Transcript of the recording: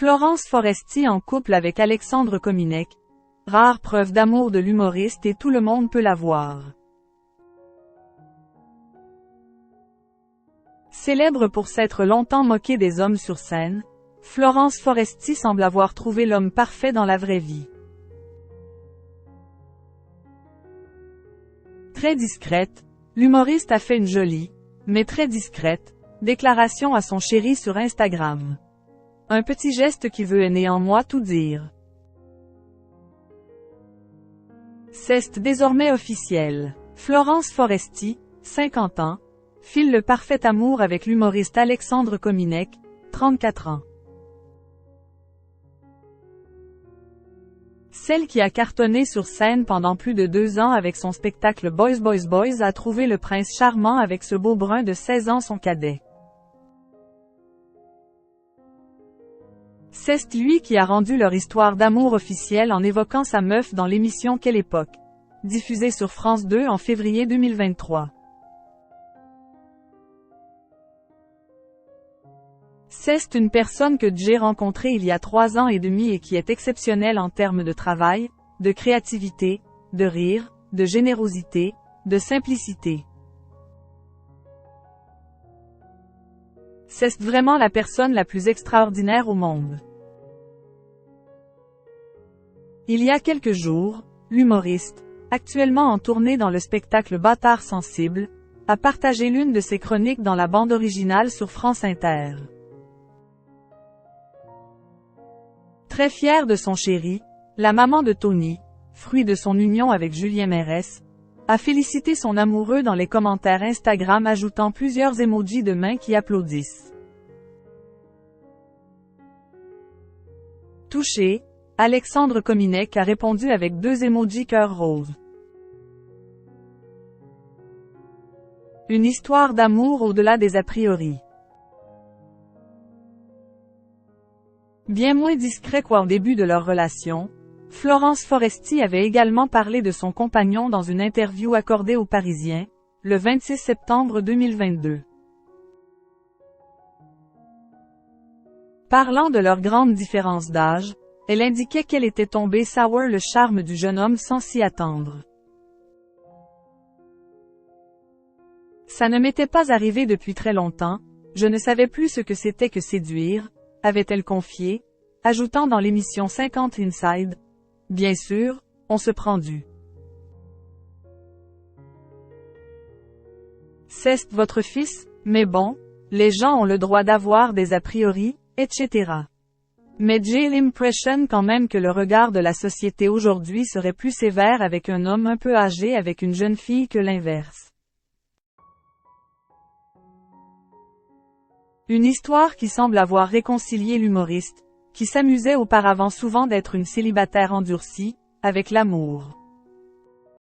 Florence Foresti en couple avec Alexandre Kominek. Rare preuve d'amour de l'humoriste et tout le monde peut la voir. Célèbre pour s'être longtemps moquée des hommes sur scène, Florence Foresti semble avoir trouvé l'homme parfait dans la vraie vie. Très discrète, l'humoriste a fait une jolie, mais très discrète, déclaration à son chéri sur Instagram. Un petit geste qui veut néanmoins tout dire. C'est désormais officiel. Florence Foresti, 50 ans, file le parfait amour avec l'humoriste Alexandre Kominek, 34 ans. Celle qui a cartonné sur scène pendant plus de 2 ans avec son spectacle Boys Boys Boys a trouvé le prince charmant avec ce beau brun de 16 ans son cadet. C'est lui qui a rendu leur histoire d'amour officielle en évoquant sa meuf dans l'émission Quelle époque, diffusée sur France 2 en février 2023. C'est une personne que j'ai rencontrée il y a 3 ans et demi et qui est exceptionnelle en termes de travail, de créativité, de rire, de générosité, de simplicité. C'est vraiment la personne la plus extraordinaire au monde. Il y a quelques jours, l'humoriste, actuellement en tournée dans le spectacle Bâtard sensible, a partagé l'une de ses chroniques dans la bande originale sur France Inter. Très fière de son chéri, la maman de Tony, fruit de son union avec Julien Mérès, a félicité son amoureux dans les commentaires Instagram ajoutant plusieurs emojis de mains qui applaudissent. Touché, Alexandre Kominek a répondu avec 2 emojis cœur rose. Une histoire d'amour au-delà des a priori. Bien moins discret qu'au début de leur relation, Florence Foresti avait également parlé de son compagnon dans une interview accordée aux Parisiens, le 26 septembre 2022. Parlant de leur grande différence d'âge, elle indiquait qu'elle était tombée sour le charme du jeune homme sans s'y attendre. Ça ne m'était pas arrivé depuis très longtemps, je ne savais plus ce que c'était que séduire, avait-elle confié, ajoutant dans l'émission 50 Inside. Bien sûr, on se prend du. C'est votre fils, mais bon, les gens ont le droit d'avoir des a priori, etc. Mais j'ai l'impression quand même que le regard de la société aujourd'hui serait plus sévère avec un homme un peu âgé avec une jeune fille que l'inverse. Une histoire qui semble avoir réconcilié l'humoriste, qui s'amusait auparavant souvent d'être une célibataire endurcie, avec l'amour.